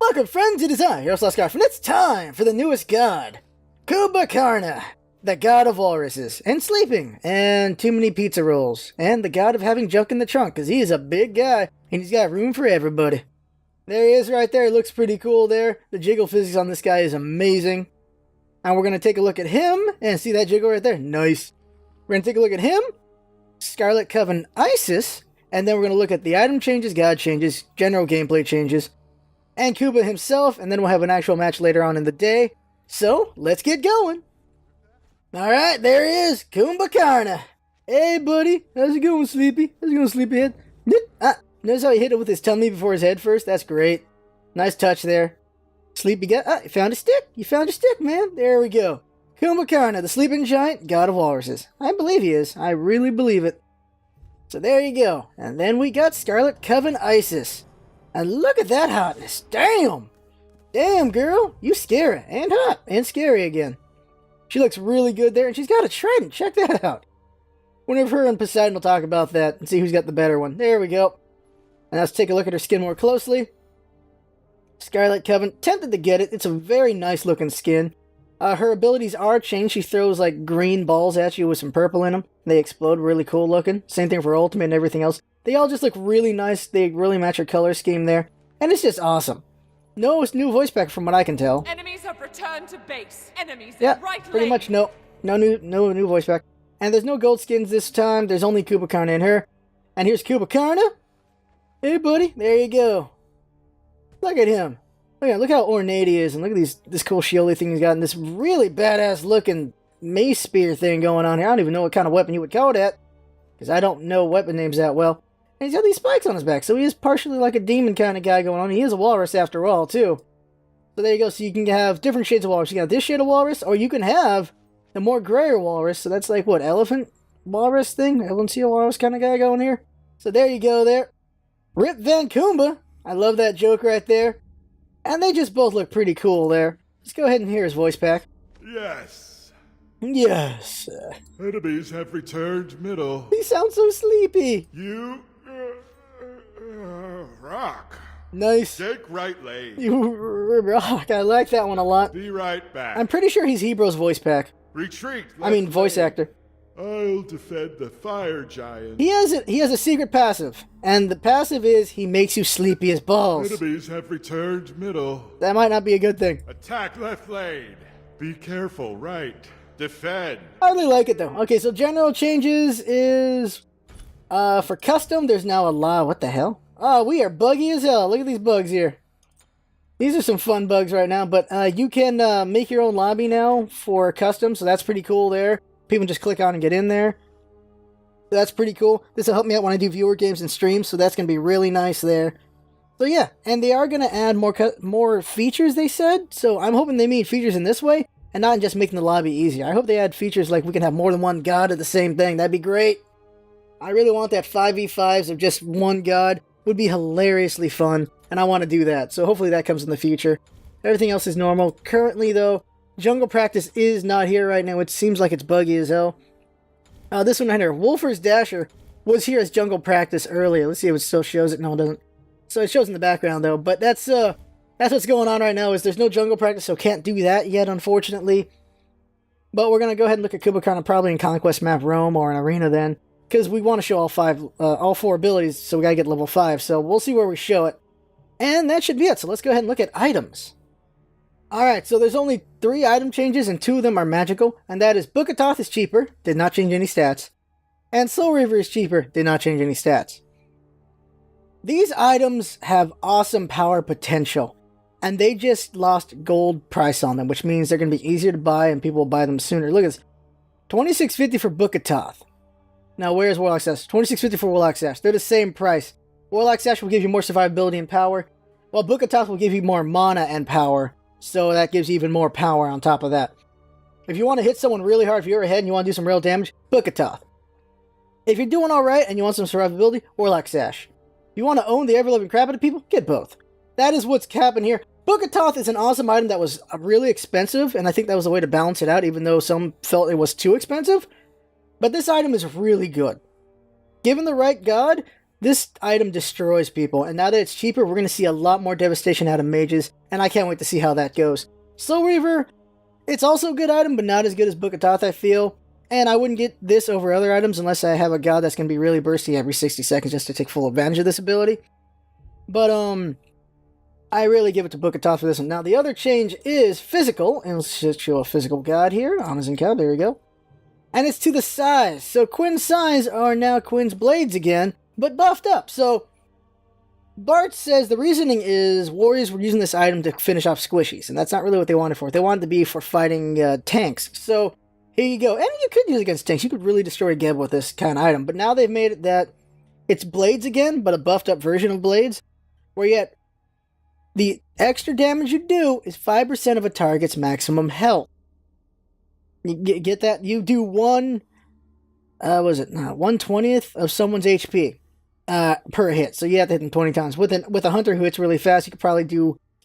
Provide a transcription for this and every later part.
Welcome friends, it is I, Hi-Rez ScarfPlays, and it's time for the newest god, Kumbhakarna, the god of walruses, and sleeping, and too many pizza rolls, and the god of having junk in the trunk, because he is a big guy, and he's got room for everybody. There he is right there, looks pretty cool there. The jiggle physics on this guy is amazing. And we're going to take a look at him, and see that jiggle right there? Nice. We're going to take a look at him, Scarlet Coven Isis, and then we're going to look at the item changes, god changes, general gameplay changes, and Kuba himself, and then we'll have an actual match later on in the day. So, let's get going. Alright, there he is, Kumbhakarna. Hey, buddy. How's it going, Sleepy? How's it going, Sleepyhead? Notice how he hit it with his tummy before his head first? That's great. Nice touch there. Sleepy guy. You found a stick. You found a stick, man. There we go. Kumbhakarna, the sleeping giant, god of walruses. I believe he is. I really believe it. So there you go. And then we got Scarlet Coven Isis. And look at that hotness. Damn! Damn, girl. You scary. And hot. And scary again. She looks really good there. And she's got a trident. Check that out. Whenever her and Poseidon will talk about that and see who's got the better one. There we go. And let's take a look at her skin more closely. Scarlet Coven. Tempted to get it. It's a very nice looking skin. Her abilities are changed. She throws like green balls at you with some purple in them. They explode. Really cool looking. Same thing for ultimate and everything else. They all just look really nice. They really match her color scheme there. And it's just awesome. No new voice pack from what I can tell. Enemies have returned to base. Enemies yeah, in right pretty lane. much no new voice pack. And there's no gold skins this time. There's only Kumbhakarna in her. And here's Kumbhakarna. Hey, buddy. There you go. Look at him. Look how ornate he is. And look at this cool shieldy thing he's got. And this really badass looking mace spear thing going on here. I don't even know what kind of weapon you would call that. Because I don't know weapon names that well. And he's got these spikes on his back. So he is partially like a demon kind of guy going on. He is a walrus after all, too. So there you go. So you can have different shades of walrus. You got this shade of walrus. Or you can have the more grayer walrus. So that's like, what, elephant walrus thing? Elephant seal walrus kind of guy going here. So there you go there. Rip Van Kumba. I love that joke right there. And they just both look pretty cool there. Let's go ahead and hear his voice pack. Yes. Yes. Enemies have returned middle. He sounds so sleepy. You rock. Nice. Take right lane. You rock. I like that one a lot. Be right back. I'm pretty sure he's Hebreo's voice pack. Retreat. I mean, voice actor. I'll defend the fire giant. He has a secret passive. And the passive is he makes you sleepy as balls. Enemies have returned middle. That might not be a good thing. Attack left lane. Be careful, right. Defend. I really like it though. Okay, so general changes is for custom, there's now a lot. What the hell? Oh, we are buggy as hell. Look at these bugs here. These are some fun bugs right now, but you can make your own lobby now for custom, so that's pretty cool there. People just click on and get in there. That's pretty cool. This will help me out when I do viewer games and streams, so that's going to be really nice there. So yeah, and they are going to add more features, they said, so I'm hoping they mean features in this way, and not just making the lobby easier. I hope they add features like we can have more than one god at the same thing. That'd be great. I really want that 5v5s of just one god. It would be hilariously fun, and I want to do that. So hopefully that comes in the future. Everything else is normal. Currently, though, jungle practice is not here right now. It seems like it's buggy as hell. This one right here, Wolfer's Dasher, was here as jungle practice earlier. Let's see if it still shows it. No, it doesn't. So it shows in the background, though. But that's what's going on right now, is there's no jungle practice, so can't do that yet, unfortunately. But we're going to go ahead and look at Kumbhakarna probably in Conquest Map Rome or an Arena then, because we want to show all four abilities, so we got to get level 5. So we'll see where we show it. And that should be it. So let's go ahead and look at items. Alright, so there's only 3 item changes, and 2 of them are magical, and that is Book of Thoth is cheaper, did not change any stats, and Soul Reaver is cheaper, did not change any stats. These items have awesome power potential, and they just lost gold price on them, which means they're going to be easier to buy, and people will buy them sooner. Look at this, $26.50 for Book of Thoth. Now, where's Warlock Sash? $26.50 for Warlock Sash. They're the same price. Warlock Sash will give you more survivability and power, while Book of Thoth will give you more mana and power. So that gives you even more power on top of that. If you want to hit someone really hard, if you're ahead and you want to do some real damage, Book of Thoth. If you're doing alright and you want some survivability, Warlock Sash. If you want to own the ever-loving crap out of people, get both. That is what's happening here. Book of Thoth is an awesome item that was really expensive, and I think that was a way to balance it out, even though some felt it was too expensive. But this item is really good. Given the right god, this item destroys people, and now that it's cheaper, we're going to see a lot more devastation out of mages, and I can't wait to see how that goes. Soul Reaver, it's also a good item, but not as good as Book of Thoth, I feel. And I wouldn't get this over other items unless I have a god that's going to be really bursty every 60 seconds just to take full advantage of this ability. But, I really give it to Book of Thoth for this one. Now, the other change is physical, and let's just show a physical god here. Amazon Cow, there we go. And it's to the size. So Quinn's size are now Quinn's blades again, but buffed up. So Bart says the reasoning is warriors were using this item to finish off squishies, and that's not really what they wanted for. They wanted to be for fighting tanks. So here you go. And you could use it against tanks. You could really destroy Geb with this kind of item. But now they've made it that it's blades again, but a buffed up version of blades, where yet the extra damage you do is 5% of a target's maximum health. You get that? You do 1/20th of someone's HP per hit. So you have to hit them 20 times. With a hunter who hits really fast, you could probably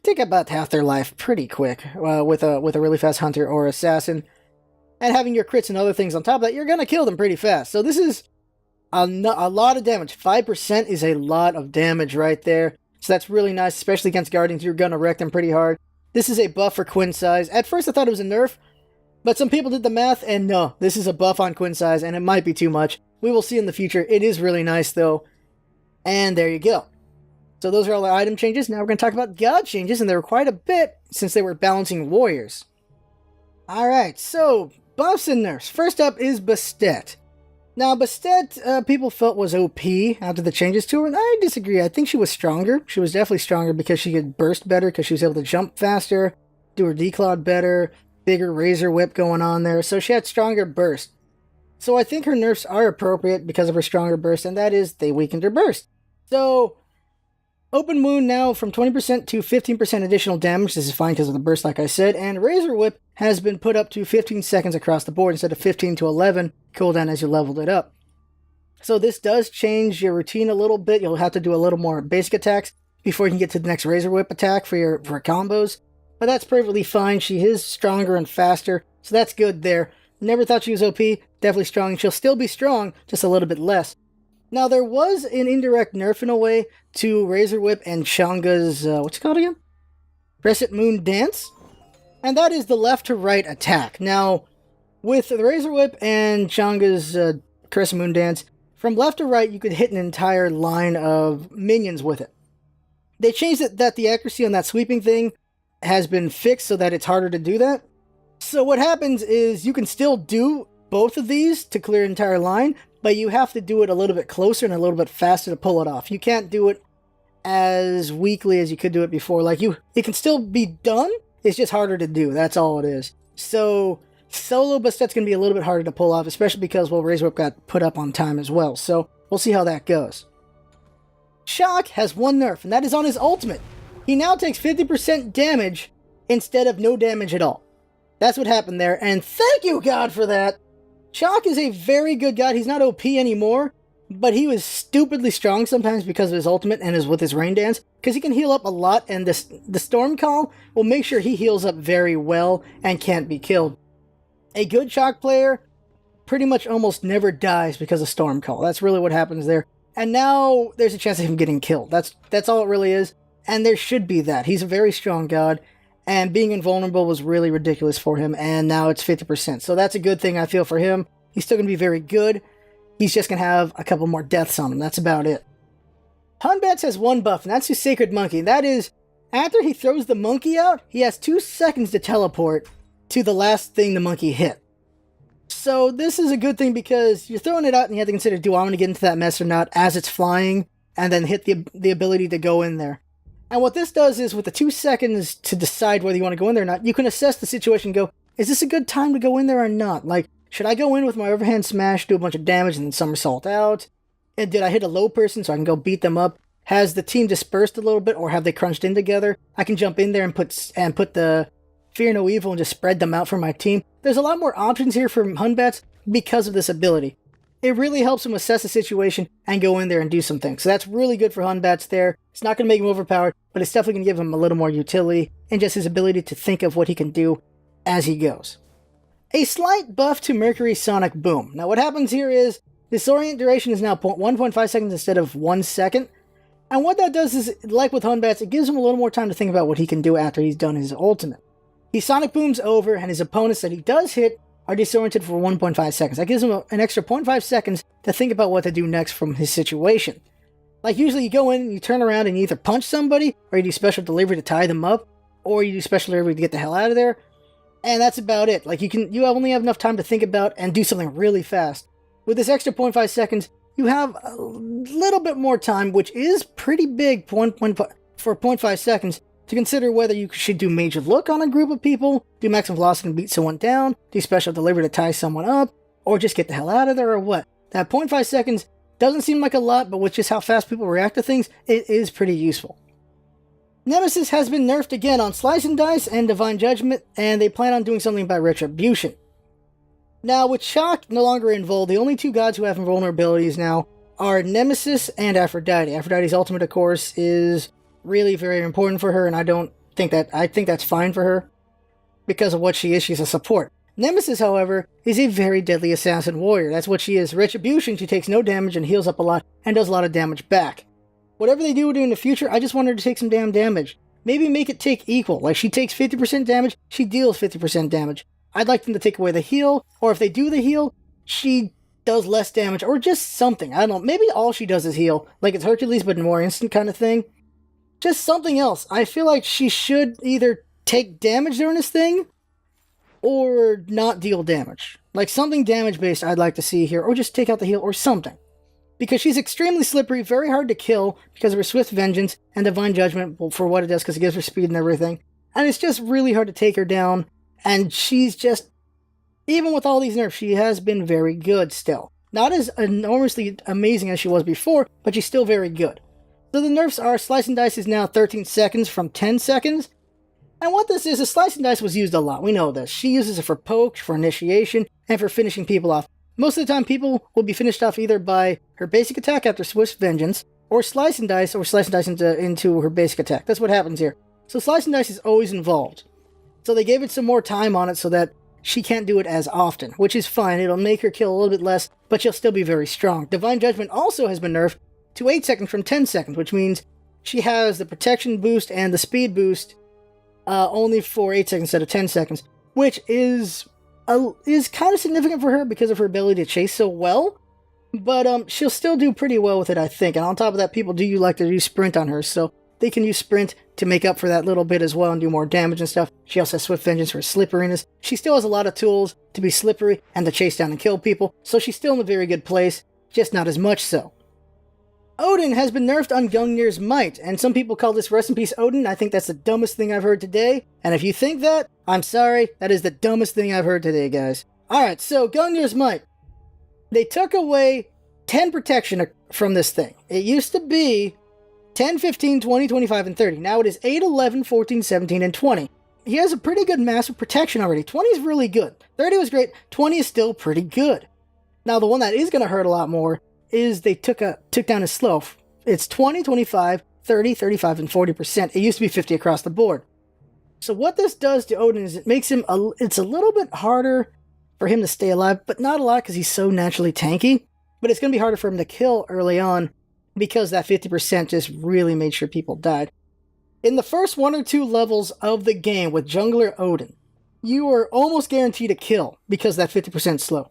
take about half their life pretty quick with a really fast hunter or assassin. And having your crits and other things on top of that, you're going to kill them pretty fast. So this is a lot of damage. 5% is a lot of damage right there. So that's really nice, especially against Guardians. You're going to wreck them pretty hard. This is a buff for Quinn size. At first I thought it was a nerf, but some people did the math, and no, this is a buff on Quinn size, and it might be too much. We will see in the future. It is really nice, though. And there you go. So those are all the item changes. Now we're going to talk about god changes, and there were quite a bit since they were balancing warriors. Alright, so buffs and nerfs. First up is Bastet. Now, Bastet, people felt was OP after the changes to her, and I disagree. I think she was stronger. She was definitely stronger because she could burst better, because she was able to jump faster, do her declaw better, bigger razor whip going on there, so she had stronger burst. So I think her nerfs are appropriate because of her stronger burst, and that is they weakened her burst. So open wound now from 20% to 15% additional damage. This is fine because of the burst, like I said, and razor whip has been put up to 15 seconds across the board instead of 15 to 11 cooldown as you leveled it up. So this does change your routine a little bit. You'll have to do a little more basic attacks before you can get to the next razor whip attack for combos. But that's perfectly fine. She is stronger and faster, so that's good there. Never thought she was OP. Definitely strong. She'll still be strong, just a little bit less. Now, there was an indirect nerf in a way to Razor Whip and Shanga's, what's it called again? Crescent Moon Dance. And that is the left to right attack. Now, with the Razor Whip and Shanga's Crescent Moon Dance, from left to right, you could hit an entire line of minions with it. They changed it that the accuracy on that sweeping thing has been fixed so that it's harder to do that. So what happens is you can still do both of these to clear an entire line, but you have to do it a little bit closer and a little bit faster to pull it off. You can't do it as weakly as you could do it before. Like, it can still be done, it's just harder to do. That's all it is. So solo Bastet's going to be a little bit harder to pull off, especially because, well, Razor Whip got put up on time as well. So we'll see how that goes. Shock has one nerf, and that is on his ultimate. He now takes 50% damage instead of no damage at all. That's what happened there, and thank you, God, for that. Shock is a very good god. He's not OP anymore, but he was stupidly strong sometimes because of his ultimate and with his rain dance, because he can heal up a lot, and the Storm Call will make sure he heals up very well and can't be killed. A good Shock player pretty much almost never dies because of Storm Call. That's really what happens there. And now there's a chance of him getting killed. That's all it really is. And there should be that. He's a very strong god, and being invulnerable was really ridiculous for him, and now it's 50%. So that's a good thing, I feel, for him. He's still going to be very good. He's just going to have a couple more deaths on him. That's about it. Hunbats has one buff, and that's his Sacred Monkey. That is, after he throws the monkey out, he has 2 seconds to teleport to the last thing the monkey hit. So this is a good thing because you're throwing it out and you have to consider, do I want to get into that mess or not as it's flying, and then hit the ability to go in there. And what this does is, with the 2 seconds to decide whether you want to go in there or not, you can assess the situation and go, is this a good time to go in there or not? Like, should I go in with my overhand smash, do a bunch of damage, and then somersault out? And did I hit a low person so I can go beat them up? Has the team dispersed a little bit, or have they crunched in together? I can jump in there and put the Fear No Evil and just spread them out for my team. There's a lot more options here for Hunbats because of this ability. It really helps him assess the situation and go in there and do some things. So that's really good for Hunbats there. It's not going to make him overpowered, but it's definitely going to give him a little more utility and just his ability to think of what he can do as he goes. A slight buff to Mercury Sonic Boom. Now what happens here is, Disorient duration is now 1.5 seconds instead of 1 second. And what that does is, like with Hunbats, it gives him a little more time to think about what he can do after he's done his ultimate. He Sonic Booms over, and his opponents that he does hit are disoriented for 1.5 seconds. That gives him an extra 0.5 seconds to think about what to do next from his situation. Like usually you go in and you turn around and you either punch somebody, or you do special delivery to tie them up, or you do special delivery to get the hell out of there. And that's about it. Like you only have enough time to think about and do something really fast. With this extra 0.5 seconds, you have a little bit more time, which is pretty big for 0.5 seconds, to consider whether you should do Major Look on a group of people, do Maximum Velocity and beat someone down, do Special Delivery to tie someone up, or just get the hell out of there, or what. That 0.5 seconds doesn't seem like a lot, but with just how fast people react to things, it is pretty useful. Nemesis has been nerfed again on Slice and Dice and Divine Judgment, and they plan on doing something about Retribution. Now, with Shock no longer involved, the only two gods who have invulnerabilities now are Nemesis and Aphrodite. Aphrodite's ultimate, of course, is really very important for her, and I think that's fine for her because of what she is. She's a support. Nemesis, however, is a very deadly assassin warrior. That's what she is. Retribution, she takes no damage and heals up a lot and does a lot of damage back. Whatever they do in the future, I just want her to take some damn damage. Maybe make it take equal. Like she takes 50% damage, she deals 50% damage. I'd like them to take away the heal, or if they do the heal, she does less damage, or just something. I don't know. Maybe all she does is heal, like it's Hercules, but more instant kind of thing. Just something else. I feel like she should either take damage during this thing, or not deal damage. Like something damage-based I'd like to see here, or just take out the heal, or something. Because she's extremely slippery, very hard to kill because of her Swift Vengeance and Divine Judgment for what it does, because it gives her speed and everything. And it's just really hard to take her down. And she's just, even with all these nerfs, she has been very good still. Not as enormously amazing as she was before, but she's still very good. So the nerfs are Slice and Dice is now 13 seconds from 10 seconds. And what this is Slice and Dice was used a lot. We know this. She uses it for poke, for initiation, and for finishing people off. Most of the time, people will be finished off either by her basic attack after Swift Vengeance, or Slice and Dice into her basic attack. That's what happens here. So Slice and Dice is always involved. So they gave it some more time on it so that she can't do it as often, which is fine. It'll make her kill a little bit less, but she'll still be very strong. Divine Judgment also has been nerfed to 8 seconds from 10 seconds, which means she has the protection boost and the speed boost only for 8 seconds instead of 10 seconds, which is kind of significant for her because of her ability to chase so well, but she'll still do pretty well with it, I think. And on top of that, people do like to use Sprint on her, so they can use Sprint to make up for that little bit as well and do more damage and stuff. She also has Swift Vengeance for slipperiness. She still has a lot of tools to be slippery and to chase down and kill people, so she's still in a very good place, just not as much so. Odin has been nerfed on Gungnir's Might, and some people call this Rest in Peace Odin. I think that's the dumbest thing I've heard today, and if you think that, I'm sorry, that is the dumbest thing I've heard today, guys. Alright, so Gungnir's Might. They took away 10 protection from this thing. It used to be 10, 15, 20, 25, and 30. Now it is 8, 11, 14, 17, and 20. He has a pretty good massive protection already. 20 is really good. 30 was great. 20 is still pretty good. Now the one that is going to hurt a lot more is they took down his slow. It's 20, 25, 30, 35, and 40%. It used to be 50 across the board. So what this does to Odin is it makes him, it's a little bit harder for him to stay alive, but not a lot because he's so naturally tanky. But it's going to be harder for him to kill early on because that 50% just really made sure people died. In the first 1 or 2 levels of the game with Jungler Odin, you are almost guaranteed a kill because that 50% slow.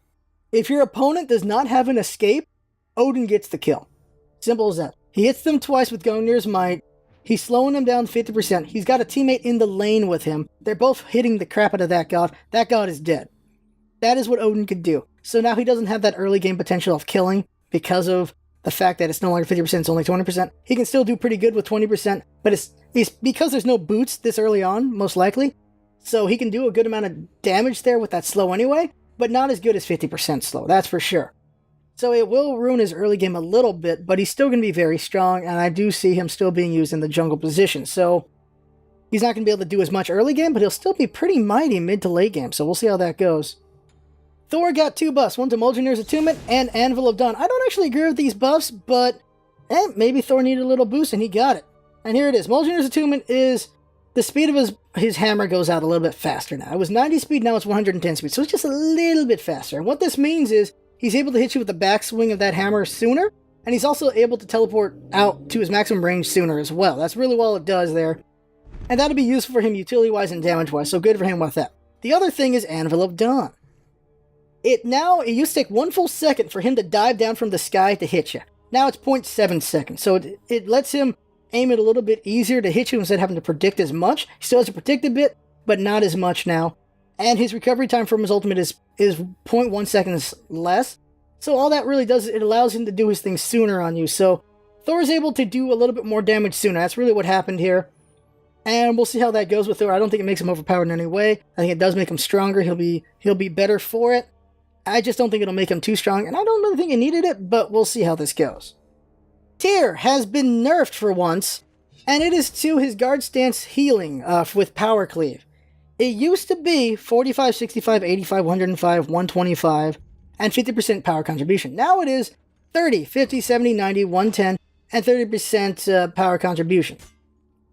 If your opponent does not have an escape, Odin gets the kill. Simple as that. He hits them twice with Gungnir's Might. He's slowing them down 50%. He's got a teammate in the lane with him. They're both hitting the crap out of that god. That god is dead. That is what Odin could do. So now he doesn't have that early game potential of killing because of the fact that it's no longer 50%, it's only 20%. He can still do pretty good with 20%, but it's because there's no boots this early on, most likely. So he can do a good amount of damage there with that slow anyway, but not as good as 50% slow, that's for sure. So it will ruin his early game a little bit, but he's still going to be very strong, and I do see him still being used in the jungle position. So he's not going to be able to do as much early game, but he'll still be pretty mighty mid to late game, so we'll see how that goes. Thor got 2 buffs, one to Mjolnir's Attunement and Anvil of Dawn. I don't actually agree with these buffs, but maybe Thor needed a little boost and he got it. And here it is. Mjolnir's Attunement is the speed of his hammer goes out a little bit faster now. It was 90 speed, now it's 110 speed, so it's just a little bit faster. And what this means is he's able to hit you with the backswing of that hammer sooner, and he's also able to teleport out to his maximum range sooner as well. That's really all it does there. And that'll be useful for him utility-wise and damage-wise, so good for him with that. The other thing is Anvil of Dawn. It used to take 1 full second for him to dive down from the sky to hit you. Now it's 0.7 seconds, so it lets him aim it a little bit easier to hit you instead of having to predict as much. He still has to predict a bit, but not as much now. And his recovery time from his ultimate is 0.1 seconds less. So all that really does is it allows him to do his thing sooner on you. So Thor is able to do a little bit more damage sooner. That's really what happened here. And we'll see how that goes with Thor. I don't think it makes him overpowered in any way. I think it does make him stronger. He'll be better for it. I just don't think it'll make him too strong. And I don't really think he needed it, but we'll see how this goes. Tyr has been nerfed for once, and it is to his guard stance healing with Power Cleave. It used to be 45, 65, 85, 105, 125, and 50% power contribution. Now it is 30, 50, 70, 90, 110, and 30% power contribution.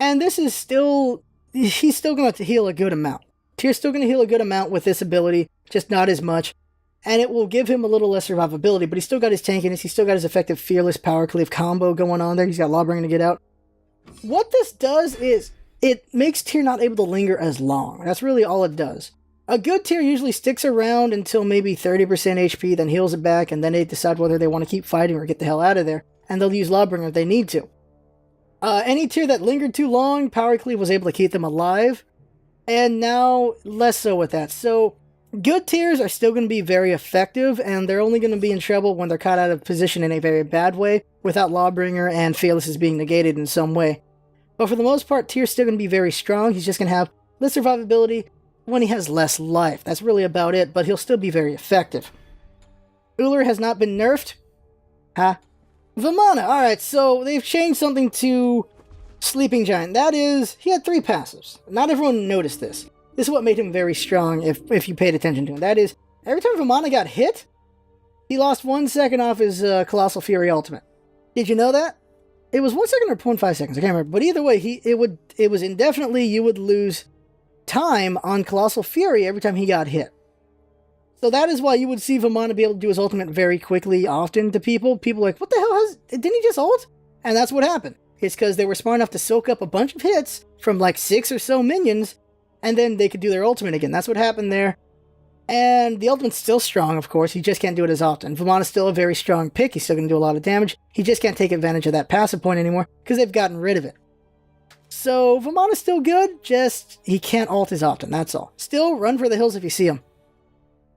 And this is still, he's still going to heal a good amount. Tyr's still going to heal a good amount with this ability, just not as much. And it will give him a little less survivability, but he's still got his tankiness, he's still got his effective Fearless Power Cleave combo going on there, he's got Lawbringer to get out. What this does is, it makes Tyr not able to linger as long. That's really all it does. A good Tyr usually sticks around until maybe 30% HP, then heals it back, and then they decide whether they want to keep fighting or get the hell out of there, and they'll use Lawbringer if they need to. Any Tyr that lingered too long, Power Cleave was able to keep them alive, and now less so with that. So, good Tyrs are still going to be very effective, and they're only going to be in trouble when they're caught out of position in a very bad way, without Lawbringer and Fearless being negated in some way. But for the most part, Tyr's still going to be very strong. He's just going to have less survivability when he has less life. That's really about it, but he'll still be very effective. Ullr has not been nerfed. Huh? Vamana. Alright, so they've changed something to Sleeping Giant. That is, he had 3 passives. Not everyone noticed this. This is what made him very strong if you paid attention to him. That is, every time Vamana got hit, he lost 1 second off his Colossal Fury ultimate. Did you know that? It was 1 second or 0.5 seconds, I can't remember. But either way, it was indefinitely you would lose time on Colossal Fury every time he got hit. So that is why you would see Vamana be able to do his ultimate very quickly often to people. People are like, what the hell, didn't he just ult? And that's what happened. It's because they were smart enough to soak up a bunch of hits from like 6 or so minions, and then they could do their ultimate again. That's what happened there. And the ultimate's still strong, of course. He just can't do it as often. Vamana's still a very strong pick. He's still going to do a lot of damage. He just can't take advantage of that passive point anymore because they've gotten rid of it. So Vamana's still good, just he can't ult as often, that's all. Still, run for the hills if you see him.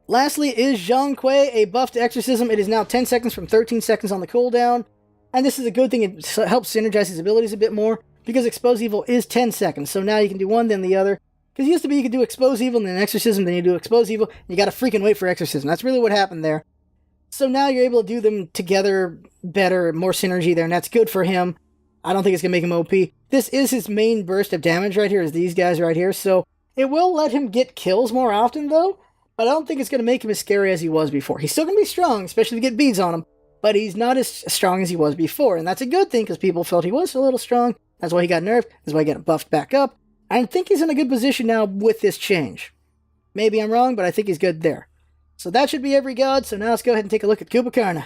Lastly is Zhang Kuei, a buff to Exorcism. It is now 10 seconds from 13 seconds on the cooldown. And this is a good thing. It helps synergize his abilities a bit more because Expose Evil is 10 seconds. So now you can do one, then the other. Because it used to be you could do Expose Evil and then Exorcism, then you do Expose Evil, and you gotta freaking wait for Exorcism. That's really what happened there. So now you're able to do them together better, more synergy there, and that's good for him. I don't think it's gonna make him OP. This is his main burst of damage right here, is these guys right here, so it will let him get kills more often though, but I don't think it's gonna make him as scary as he was before. He's still gonna be strong, especially if you get beads on him, but he's not as strong as he was before, and that's a good thing because people felt he was a little strong. That's why he got nerfed, that's why he got buffed back up. I think he's in a good position now with this change. Maybe I'm wrong, but I think he's good there. So that should be every god, so now let's go ahead and take a look at Kumbhakarna.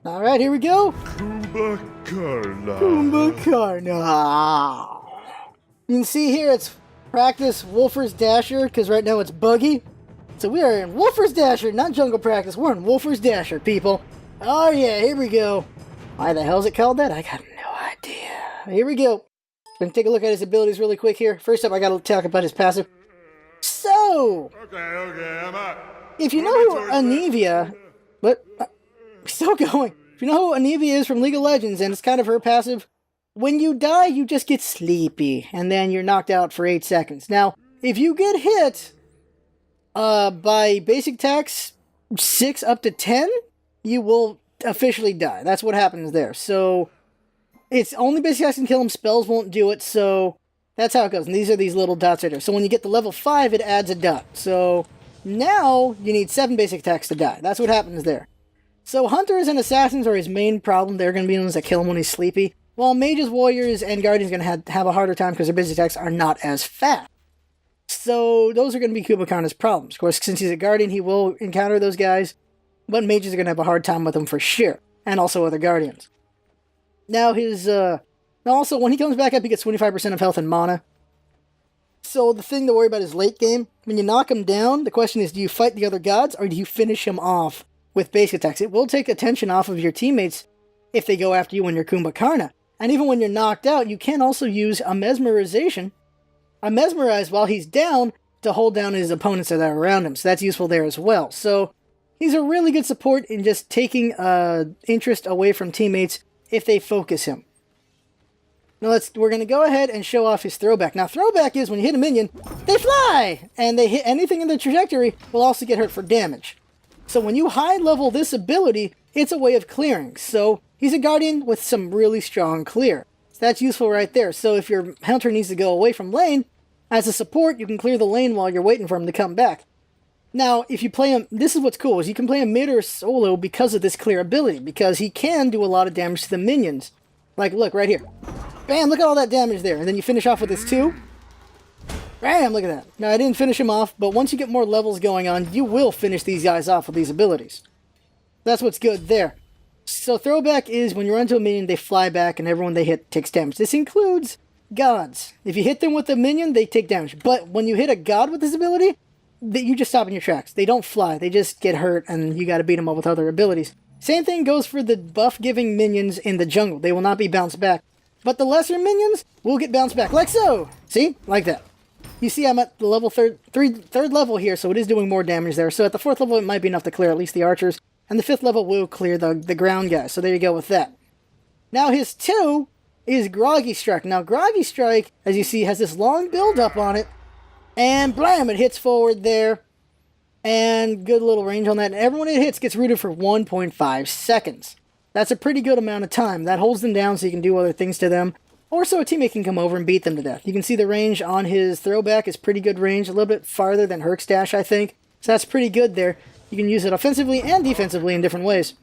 Alright, here we go. Kumbhakarna. Kumbhakarna. You can see here it's practice Wolfer's Dasher, because right now it's buggy. So we are in Wolfer's Dasher, not jungle practice. We're in Wolfer's Dasher, people. Oh yeah, here we go. Why the hell is it called that? I got no idea. Here we go. Gonna take a look at his abilities really quick here. First up, I gotta talk about his passive. So, Okay, I'm out. if you know who Anivia, but still going. If you know who Anivia is from League of Legends, and it's kind of her passive, when you die, you just get sleepy, and then you're knocked out for 8 seconds. Now, if you get hit by basic attacks 6 up to 10, you will officially die. That's what happens there. So, it's only basic attacks can kill him, spells won't do it, so that's how it goes. And these are these little dots right there. So when you get to level 5, it adds a dot. So now you need 7 basic attacks to die. That's what happens there. So Hunters and Assassins are his main problem. They're going to be the ones that kill him when he's sleepy. While Mages, Warriors, and Guardians are going to have a harder time because their basic attacks are not as fast. So those are going to be Kumbhakarna's problems. Of course, since he's a Guardian, he will encounter those guys. but mages are going to have a hard time with him for sure, and also other guardians. Now also when he comes back up, he gets 25% of health and mana. So the thing to worry about is late game. When you knock him down, the question is, do you fight the other gods, or do you finish him off with basic attacks? It will take attention off of your teammates if they go after you when you're Kumbhakarna. And even when you're knocked out, you can also use a mesmerization, a mesmerize while he's down, to hold down his opponents that are around him. So that's useful there as well. So he's a really good support in just taking interest away from teammates if they focus him. Now we're going to go ahead and show off his throwback. Now throwback is when you hit a minion, they fly! And they hit anything in the trajectory will also get hurt for damage. So when you high level this ability, it's a way of clearing. So he's a guardian with some really strong clear. So that's useful right there. So if your hunter needs to go away from lane, as a support, you can clear the lane while you're waiting for him to come back. Now, if you play him, this is what's cool, is you can play him mid or solo because of this clear ability, because he can do a lot of damage to the minions. Like, look, right here. Bam, look at all that damage there. And then you finish off with this 2. Bam, look at that. Now, I didn't finish him off, but once you get more levels going on, you will finish these guys off with these abilities. That's what's good there. So, throwback is when you run into a minion, they fly back, and everyone they hit takes damage. This includes gods. If you hit them with a minion, they take damage. But when you hit a god with this ability, you just stop in your tracks. They don't fly. They just get hurt, and you got to beat them up with other abilities. Same thing goes for the buff-giving minions in the jungle. They will not be bounced back. But the lesser minions will get bounced back, like so. See? Like that. You see I'm at the level third level here, so it is doing more damage there. So at the 4th level, it might be enough to clear at least the archers. And the 5th level will clear the ground guys. So there you go with that. Now his 2 is Groggy Strike. Now, Groggy Strike, as you see, has this long build-up on it. And blam, it hits forward there. And good little range on that. And everyone it hits gets rooted for 1.5 seconds. That's a pretty good amount of time. That holds them down so you can do other things to them. Or so a teammate can come over and beat them to death. You can see the range on his throwback is pretty good range. A little bit farther than Herc's dash, I think. So that's pretty good there. You can use it offensively and defensively in different ways.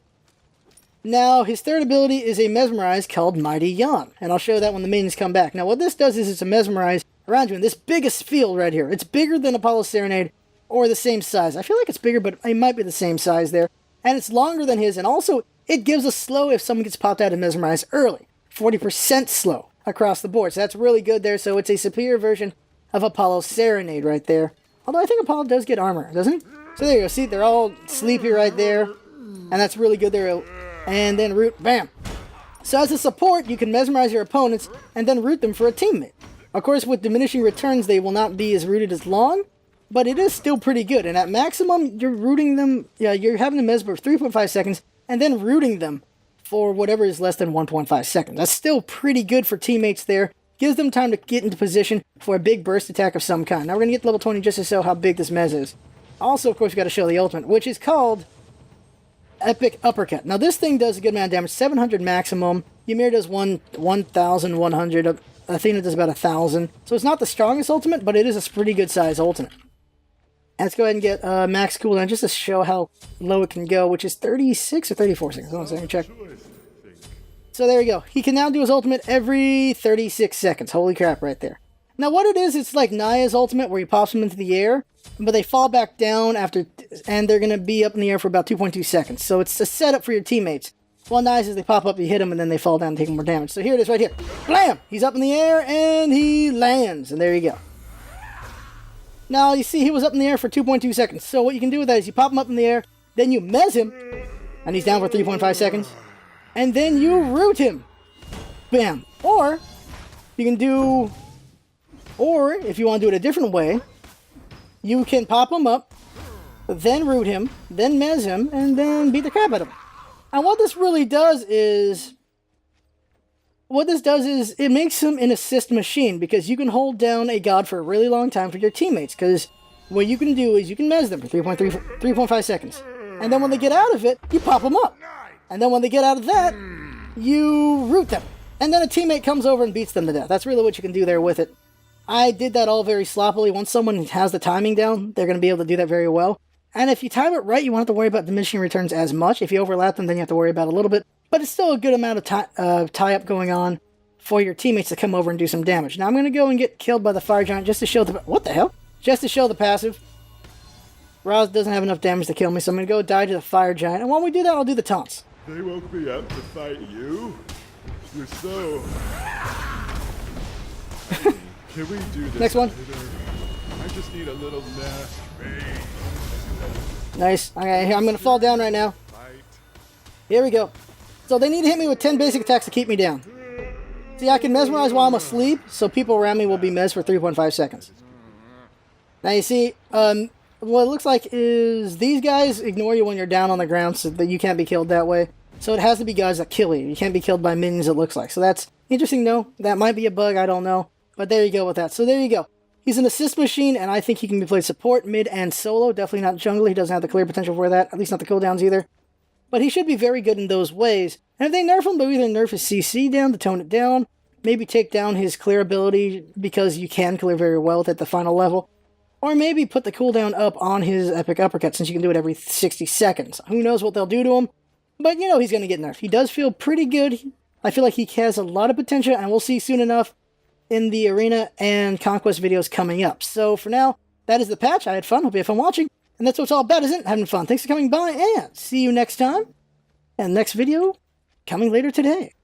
Now, his 3rd ability is a Mesmerize called Mighty Yawn, and I'll show that when the minions come back. Now, what this does is it's a Mesmerize around you in this biggest field right here. It's bigger than Apollo's Serenade, or the same size. I feel like it's bigger, but it might be the same size there. And it's longer than his, and also, it gives a slow if someone gets popped out of Mesmerize early. 40% slow across the board, so that's really good there. So it's a superior version of Apollo's Serenade right there. Although I think Apollo does get armor, doesn't he? So there you go, see, they're all sleepy right there, and that's really good there. And then root, bam. So as a support, you can mesmerize your opponents and then root them for a teammate. Of course, with diminishing returns, they will not be as rooted as long, but it is still pretty good. And at maximum, you're rooting them, you're having them mesmer for 3.5 seconds and then rooting them for whatever is less than 1.5 seconds. That's still pretty good for teammates there. Gives them time to get into position for a big burst attack of some kind. Now we're going to get to level 20 just to show how big this mez is. Also, of course, we've got to show the ultimate, which is called Epic Uppercut. Now this thing does a good amount of damage, 700 maximum. Ymir does 1,100. Athena does about 1,000. So it's not the strongest ultimate, but it is a pretty good size ultimate. And let's go ahead and get max cooldown just to show how low it can go, which is 36 or 34 seconds. Hold on a second, check. So there you go. He can now do his ultimate every 36 seconds. Holy crap, right there. Now what it is, it's like Naya's ultimate where he pops them into the air, but they fall back down after, and they're going to be up in the air for about 2.2 seconds. So it's a setup for your teammates. Well, Naya's is they pop up, you hit them, and then they fall down and take more damage. So here it is right here. Blam! He's up in the air, and he lands. And there you go. Now, you see he was up in the air for 2.2 seconds. So what you can do with that is you pop him up in the air, then you mez him, and he's down for 3.5 seconds. And then you root him. Bam! Or, you can do... Or, if you want to do it a different way, you can pop him up, then root him, then mez him, and then beat the crap out of him. And what this really does is... it makes him an assist machine, because you can hold down a god for a really long time for your teammates, because what you can do is you can mez them for 3.5 seconds. And then when they get out of it, you pop them up. And then when they get out of that, you root them. And then a teammate comes over and beats them to death. That's really what you can do there with it. I did that all very sloppily. Once someone has the timing down, they're going to be able to do that very well. And if you time it right, you won't have to worry about diminishing returns as much. If you overlap them, then you have to worry about it a little bit. But it's still a good amount of tie-up going on for your teammates to come over and do some damage. Now I'm going to go and get killed by the fire giant just to show the... What the hell? Just to show the passive. Roz doesn't have enough damage to kill me, so I'm going to go die to the fire giant. And while we do that, I'll do the taunts. They woke me up to fight you? You're so... Can we do this Next one. later? I just need a little nap. Nice. Okay, here, I'm going to fall down right now. Here we go. So they need to hit me with 10 basic attacks to keep me down. See, I can mesmerize while I'm asleep, so people around me will be mes for 3.5 seconds. Now you see, what it looks like is these guys ignore you when you're down on the ground, so that you can't be killed that way. So it has to be guys that kill you. You can't be killed by minions, it looks like. So that's interesting, no? That might be a bug, I don't know. But there you go with that. So there you go. He's an assist machine, and I think he can be played support, mid, and solo. Definitely not jungle. He doesn't have the clear potential for that. At least not the cooldowns either. But he should be very good in those ways. And if they nerf him, they'll either nerf his CC down to tone it down, maybe take down his clear ability because you can clear very well at the final level, or maybe put the cooldown up on his epic uppercut since you can do it every 60 seconds. Who knows what they'll do to him, but you know he's going to get nerfed. He does feel pretty good. I feel like he has a lot of potential, and we'll see soon enough in the Arena and Conquest videos coming up. So for now, that is the patch. I had fun. Hope you had fun watching. And that's what it's all about, isn't it? Having fun. Thanks for coming by, and see you next time. And next video coming later today.